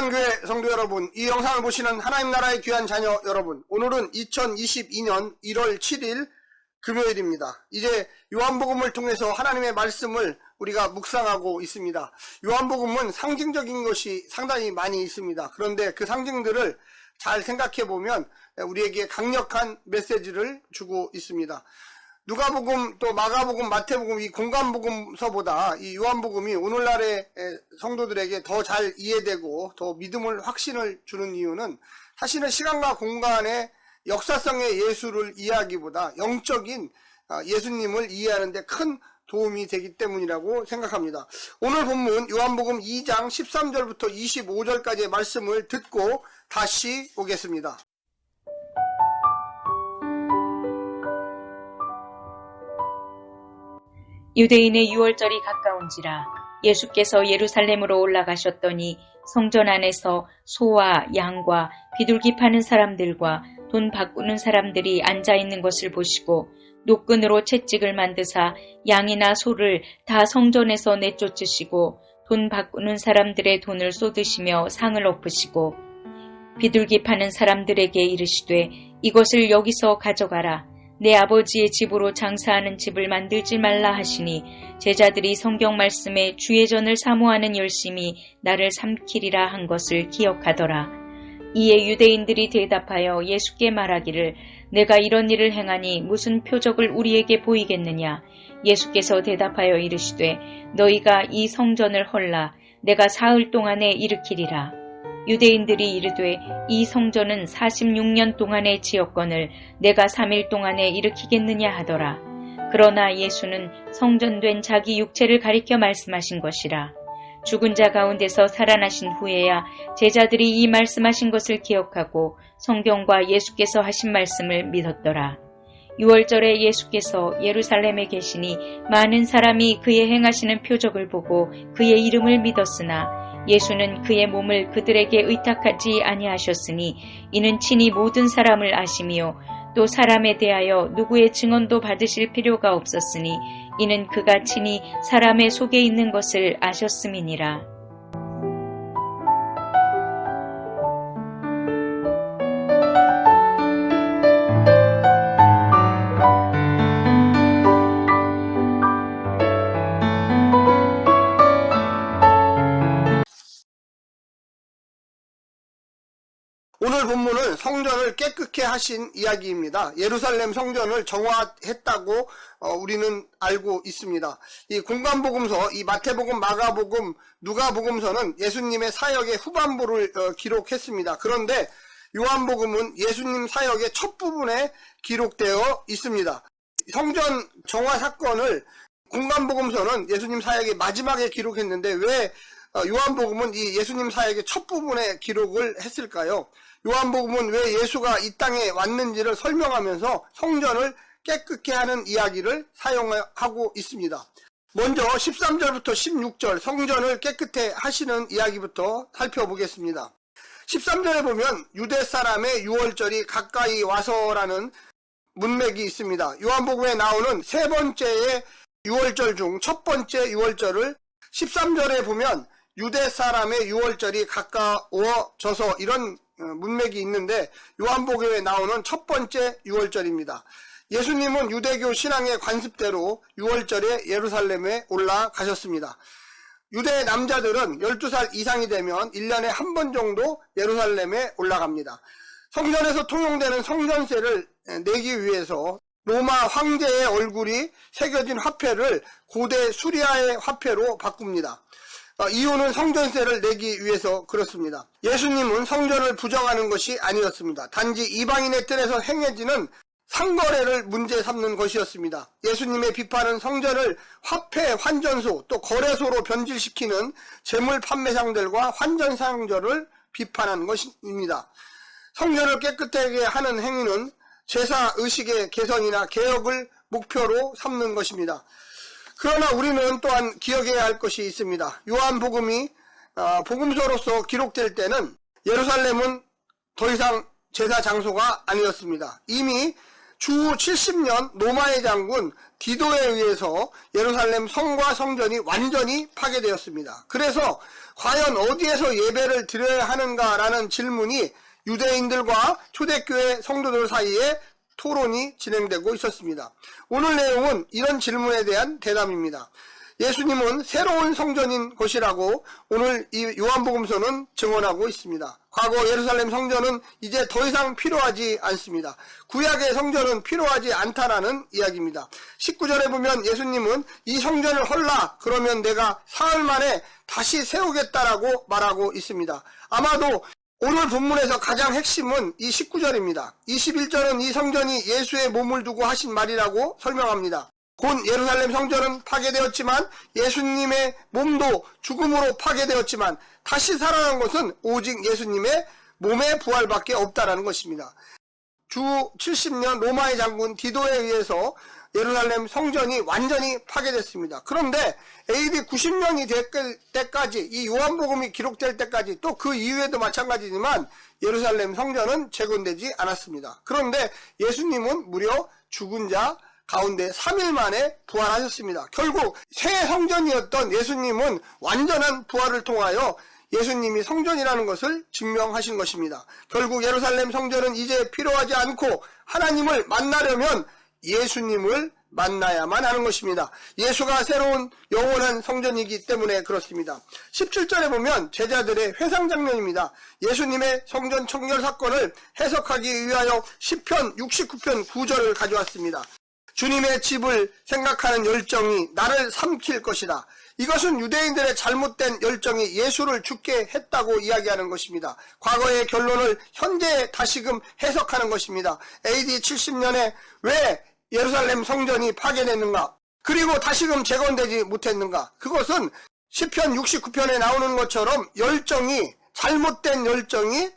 사랑교회 성도 여러분, 이 영상을 보시는 하나님 나라의 귀한 자녀 여러분, 오늘은 2022년 1월 7일 금요일입니다. 이제 요한복음을 통해서 하나님의 말씀을 우리가 묵상하고 있습니다. 요한복음은 상징적인 것이 상당히 많이 있습니다. 그런데 그 상징들을 잘 생각해 보면 우리에게 강력한 메시지를 주고 있습니다. 누가복음, 또 마가복음, 마태복음, 이 공관복음서보다 이 요한복음이 오늘날의 성도들에게 더 잘 이해되고 더 믿음을 확신을 주는 이유는 사실은 시간과 공간의 역사성의 예수를 이해하기보다 영적인 예수님을 이해하는 데 큰 도움이 되기 때문이라고 생각합니다. 오늘 본문 요한복음 2장 13절부터 25절까지의 말씀을 듣고 다시 오겠습니다. 유대인의 유월절이 가까운지라 예수께서 예루살렘으로 올라가셨더니 성전 안에서 소와 양과 비둘기 파는 사람들과 돈 바꾸는 사람들이 앉아있는 것을 보시고 노끈으로 채찍을 만드사 양이나 소를 다 성전에서 내쫓으시고 돈 바꾸는 사람들의 돈을 쏟으시며 상을 엎으시고 비둘기 파는 사람들에게 이르시되 이것을 여기서 가져가라. 내 아버지의 집으로 장사하는 집을 만들지 말라 하시니 제자들이 성경 말씀에 주의 전을 사모하는 열심이 나를 삼키리라 한 것을 기억하더라. 이에 유대인들이 대답하여 예수께 말하기를 내가 이런 일을 행하니 무슨 표적을 우리에게 보이겠느냐. 예수께서 대답하여 이르시되 너희가 이 성전을 헐라 내가 사흘 동안에 일으키리라. 유대인들이 이르되 이 성전은 46년 동안의 지역건을 내가 3일 동안에 일으키겠느냐 하더라. 그러나 예수는 성전된 자기 육체를 가리켜 말씀하신 것이라. 죽은 자 가운데서 살아나신 후에야 제자들이 이 말씀하신 것을 기억하고 성경과 예수께서 하신 말씀을 믿었더라. 유월절에 예수께서 예루살렘에 계시니 많은 사람이 그의 행하시는 표적을 보고 그의 이름을 믿었으나 예수는 그의 몸을 그들에게 의탁하지 아니하셨으니 이는 친히 모든 사람을 아시며 또 사람에 대하여 누구의 증언도 받으실 필요가 없었으니 이는 그가 친히 사람의 속에 있는 것을 아셨음이니라. 오늘 본문은 성전을 깨끗게 하신 이야기입니다. 예루살렘 성전을 정화했다고 우리는 알고 있습니다. 이 공관복음서, 이 마태복음, 마가복음, 누가복음서는 예수님의 사역의 후반부를 기록했습니다. 그런데 요한복음은 예수님 사역의 첫 부분에 기록되어 있습니다. 성전 정화 사건을 공관복음서는 예수님 사역의 마지막에 기록했는데 왜 요한복음은 이 예수님 사역의 첫 부분에 기록을 했을까요? 요한복음은 왜 예수가 이 땅에 왔는지를 설명하면서 성전을 깨끗게 하는 이야기를 사용하고 있습니다. 먼저 13절부터 16절 성전을 깨끗해 하시는 이야기부터 살펴보겠습니다. 13절에 보면 유대 사람의 유월절이 가까이 와서라는 문맥이 있습니다. 요한복음에 나오는 세 번째의 유월절 중 첫 번째 유월절을 13절에 보면 유대 사람의 유월절이 가까워져서 이런 문맥이 있는데 요한복음에 나오는 첫 번째 유월절입니다. 예수님은 유대교 신앙의 관습대로 유월절에 예루살렘에 올라가셨습니다. 유대 남자들은 12살 이상이 되면 1년에 한 번 정도 예루살렘에 올라갑니다. 성전에서 통용되는 성전세를 내기 위해서 로마 황제의 얼굴이 새겨진 화폐를 고대 수리아의 화폐로 바꿉니다. 이유는 성전세를 내기 위해서 그렇습니다. 예수님은 성전을 부정하는 것이 아니었습니다. 단지 이방인의 뜰에서 행해지는 상거래를 문제 삼는 것이었습니다. 예수님의 비판은 성전을 화폐 환전소 또 거래소로 변질시키는 재물 판매상들과 환전상들을 비판한 것입니다. 성전을 깨끗하게 하는 행위는 제사 의식의 개선이나 개혁을 목표로 삼는 것입니다. 그러나 우리는 또한 기억해야 할 것이 있습니다. 요한복음이 복음서로서 기록될 때는 예루살렘은 더 이상 제사 장소가 아니었습니다. 이미 주 70년 로마의 장군 디도에 의해서 예루살렘 성과 성전이 완전히 파괴되었습니다. 그래서 과연 어디에서 예배를 드려야 하는가라는 질문이 유대인들과 초대교회 성도들 사이에 토론이 진행되고 있었습니다. 오늘 내용은 이런 질문에 대한 대답입니다. 예수님은 새로운 성전인 것이라고 오늘 이 요한복음서는 증언하고 있습니다. 과거 예루살렘 성전은 이제 더 이상 필요하지 않습니다. 구약의 성전은 필요하지 않다라는 이야기입니다. 19절에 보면 예수님은 이 성전을 헐라 그러면 내가 사흘 만에 다시 세우겠다라고 말하고 있습니다. 아마도 오늘 본문에서 가장 핵심은 이 19절입니다. 21절은 이 성전이 예수의 몸을 두고 하신 말이라고 설명합니다. 곧 예루살렘 성전은 파괴되었지만 예수님의 몸도 죽음으로 파괴되었지만 다시 살아난 것은 오직 예수님의 몸의 부활밖에 없다라는 것입니다. 주 70년 로마의 장군 디도에 의해서 예루살렘 성전이 완전히 파괴됐습니다. 그런데 AD 90년이 될 때까지 이 요한복음이 기록될 때까지 또 그 이후에도 마찬가지지만 예루살렘 성전은 재건되지 않았습니다. 그런데 예수님은 무려 죽은 자 가운데 3일 만에 부활하셨습니다. 결국 새 성전이었던 예수님은 완전한 부활을 통하여 예수님이 성전이라는 것을 증명하신 것입니다. 결국 예루살렘 성전은 이제 필요하지 않고 하나님을 만나려면 예수님을 만나야만 하는 것입니다. 예수가 새로운 영원한 성전이기 때문에 그렇습니다. 17절에 보면 제자들의 회상 장면입니다. 예수님의 성전 청결 사건을 해석하기 위하여 시편 69편 9절을 가져왔습니다. 주님의 집을 생각하는 열정이 나를 삼킬 것이다. 이것은 유대인들의 잘못된 열정이 예수를 죽게 했다고 이야기하는 것입니다. 과거의 결론을 현재에 다시금 해석하는 것입니다. AD 70년에 왜 예루살렘 성전이 파괴됐는가? 그리고 다시금 재건되지 못했는가? 그것은 시편 69편에 나오는 것처럼 열정이, 잘못된 열정이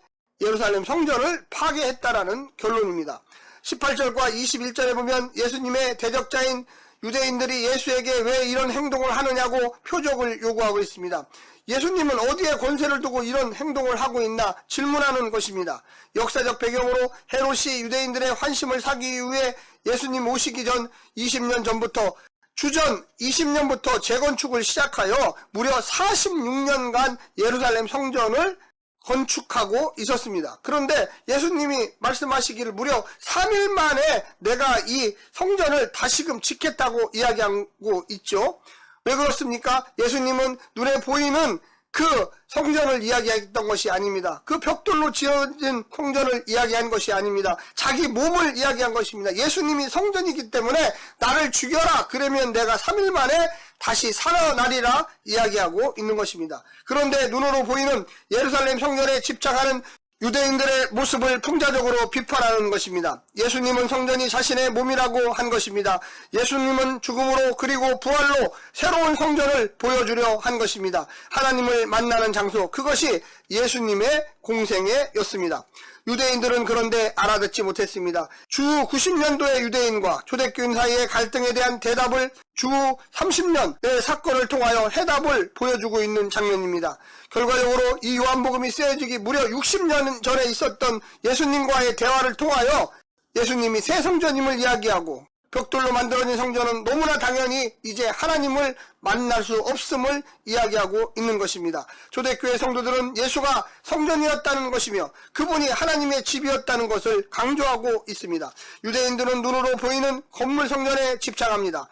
예루살렘 성전을 파괴했다라는 결론입니다. 18절과 21절에 보면 예수님의 대적자인 유대인들이 예수에게 왜 이런 행동을 하느냐고 표적을 요구하고 있습니다. 예수님은 어디에 권세를 두고 이런 행동을 하고 있나 질문하는 것입니다. 역사적 배경으로 헤롯이 유대인들의 환심을 사기 위해 예수님 오시기 전 20년 전부터 주전 20년부터 재건축을 시작하여 무려 46년간 예루살렘 성전을 건축하고 있었습니다. 그런데 예수님이 말씀하시기를 무려 3일 만에 내가 이 성전을 다시금 짓겠다고 이야기하고 있죠. 왜 그렇습니까? 예수님은 눈에 보이는 그 성전을 이야기했던 것이 아닙니다. 그 벽돌로 지어진 성전을 이야기한 것이 아닙니다. 자기 몸을 이야기한 것입니다. 예수님이 성전이기 때문에 나를 죽여라. 그러면 내가 3일 만에 다시 살아나리라 이야기하고 있는 것입니다. 그런데 눈으로 보이는 예루살렘 성전에 집착하는 유대인들의 모습을 풍자적으로 비판하는 것입니다. 예수님은 성전이 자신의 몸이라고 한 것입니다. 예수님은 죽음으로 그리고 부활로 새로운 성전을 보여주려 한 것입니다. 하나님을 만나는 장소, 그것이 예수님의 공생애였습니다. 유대인들은 그런데 알아듣지 못했습니다. 주 90년도의 유대인과 초대교인 사이의 갈등에 대한 대답을 주 30년의 사건을 통하여 해답을 보여주고 있는 장면입니다. 결과적으로 이 요한복음이 쓰여지기 무려 60년 전에 있었던 예수님과의 대화를 통하여 예수님이 새 성전임을 이야기하고 벽돌로 만들어진 성전은 너무나 당연히 이제 하나님을 만날 수 없음을 이야기하고 있는 것입니다. 초대교회 성도들은 예수가 성전이었다는 것이며 그분이 하나님의 집이었다는 것을 강조하고 있습니다. 유대인들은 눈으로 보이는 건물 성전에 집착합니다.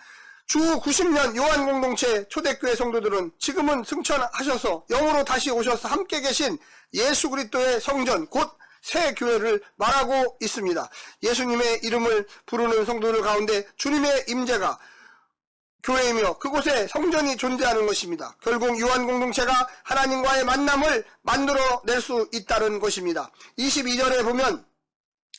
주 90년 요한 공동체 초대교회 성도들은 지금은 승천하셔서 영으로 다시 오셔서 함께 계신 예수 그리스도의 성전 곧 새 교회를 말하고 있습니다. 예수님의 이름을 부르는 성도들 가운데 주님의 임재가 교회이며 그곳에 성전이 존재하는 것입니다. 결국 요한 공동체가 하나님과의 만남을 만들어낼 수 있다는 것입니다. 22절에 보면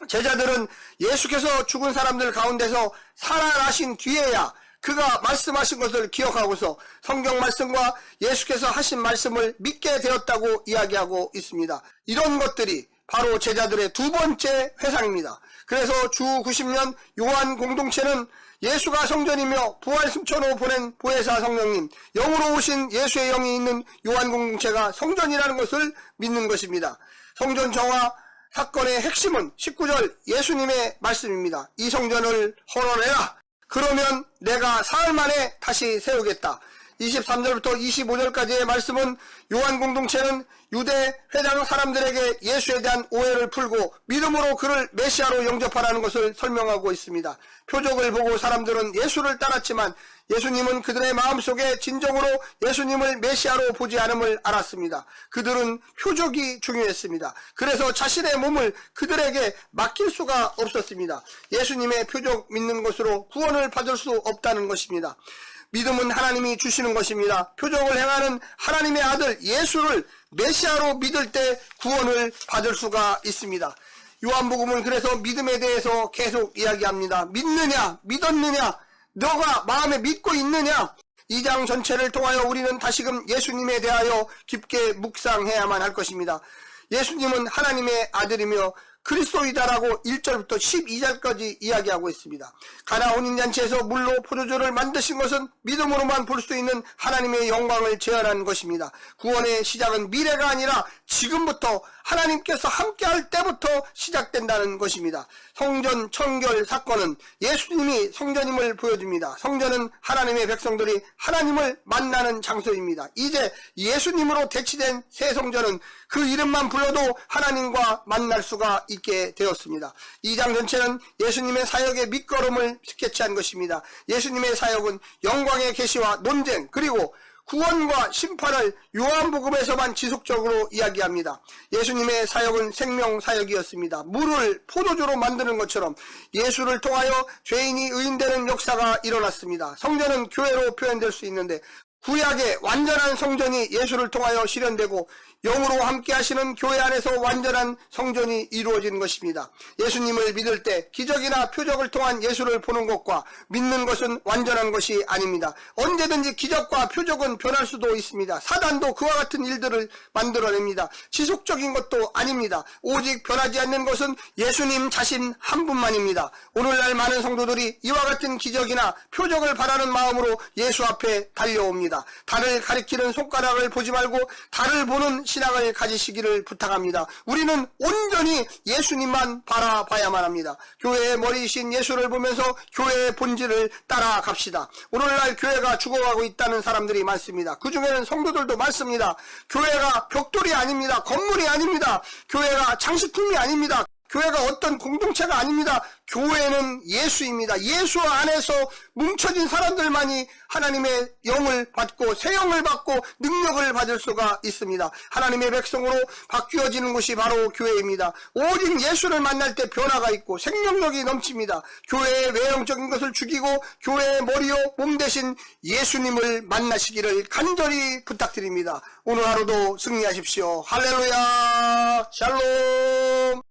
제자들은 예수께서 죽은 사람들 가운데서 살아나신 뒤에야 그가 말씀하신 것을 기억하고서 성경 말씀과 예수께서 하신 말씀을 믿게 되었다고 이야기하고 있습니다. 이런 것들이 바로 제자들의 두 번째 회상입니다. 그래서 주 90년 요한 공동체는 예수가 성전이며 부활 승천 후 보낸 보혜사 성령님, 영으로 오신 예수의 영이 있는 요한 공동체가 성전이라는 것을 믿는 것입니다. 성전 정화 사건의 핵심은 19절 예수님의 말씀입니다. 이 성전을 헌원해라. 그러면 내가 사흘 만에 다시 세우겠다. 23절부터 25절까지의 말씀은 요한 공동체는 유대 회당 사람들에게 예수에 대한 오해를 풀고 믿음으로 그를 메시아로 영접하라는 것을 설명하고 있습니다. 표적을 보고 사람들은 예수를 따랐지만 예수님은 그들의 마음속에 진정으로 예수님을 메시아로 보지 않음을 알았습니다. 그들은 표적이 중요했습니다. 그래서 자신의 몸을 그들에게 맡길 수가 없었습니다. 예수님의 표적 믿는 것으로 구원을 받을 수 없다는 것입니다. 믿음은 하나님이 주시는 것입니다. 표적을 행하는 하나님의 아들 예수를 메시아로 믿을 때 구원을 받을 수가 있습니다. 요한복음은 그래서 믿음에 대해서 계속 이야기합니다. 믿느냐, 믿었느냐, 너가 마음에 믿고 있느냐. 2장 전체를 통하여 우리는 다시금 예수님에 대하여 깊게 묵상해야만 할 것입니다. 예수님은 하나님의 아들이며 그리스도이다라고 1절부터 12절까지 이야기하고 있습니다. 가나 혼인잔치에서 물로 포도주를 만드신 것은 믿음으로만 볼 수 있는 하나님의 영광을 재현하는 것입니다. 구원의 시작은 미래가 아니라 지금부터 하나님께서 함께할 때부터 시작된다는 것입니다. 성전 청결 사건은 예수님이 성전임을 보여줍니다. 성전은 하나님의 백성들이 하나님을 만나는 장소입니다. 이제 예수님으로 대치된 새 성전은 그 이름만 불러도 하나님과 만날 수가 있게 되었습니다. 2장 전체는 예수님의 사역의 밑거름을 스케치한 것입니다. 예수님의 사역은 영광의 계시와 논쟁 그리고 구원과 심판을 요한복음에서만 지속적으로 이야기합니다. 예수님의 사역은 생명사역이었습니다. 물을 포도주로 만드는 것처럼 예수를 통하여 죄인이 의인되는 역사가 일어났습니다. 성전은 교회로 표현될 수 있는데 구약의 완전한 성전이 예수를 통하여 실현되고 영으로 함께 하시는 교회 안에서 완전한 성전이 이루어지는 것입니다. 예수님을 믿을 때 기적이나 표적을 통한 예수를 보는 것과 믿는 것은 완전한 것이 아닙니다. 언제든지 기적과 표적은 변할 수도 있습니다. 사단도 그와 같은 일들을 만들어냅니다. 지속적인 것도 아닙니다. 오직 변하지 않는 것은 예수님 자신 한 분만입니다. 오늘날 많은 성도들이 이와 같은 기적이나 표적을 바라는 마음으로 예수 앞에 달려옵니다. 달을 가리키는 손가락을 보지 말고 달을 보는 신앙을 가지시기를 부탁합니다. 우리는 온전히 예수님만 바라봐야만 합니다. 교회의 머리이신 예수를 보면서 교회의 본질을 따라갑시다. 오늘날 교회가 죽어가고 있다는 사람들이 많습니다. 그 중에는 성도들도 많습니다. 교회가 벽돌이 아닙니다. 건물이 아닙니다. 교회가 장식품이 아닙니다. 교회가 어떤 공동체가 아닙니다. 교회는 예수입니다. 예수 안에서 뭉쳐진 사람들만이 하나님의 영을 받고 새 영을 받고 능력을 받을 수가 있습니다. 하나님의 백성으로 바뀌어지는 곳이 바로 교회입니다. 오직 예수를 만날 때 변화가 있고 생명력이 넘칩니다. 교회의 외형적인 것을 죽이고 교회의 머리요 몸 대신 예수님을 만나시기를 간절히 부탁드립니다. 오늘 하루도 승리하십시오. 할렐루야. 샬롬.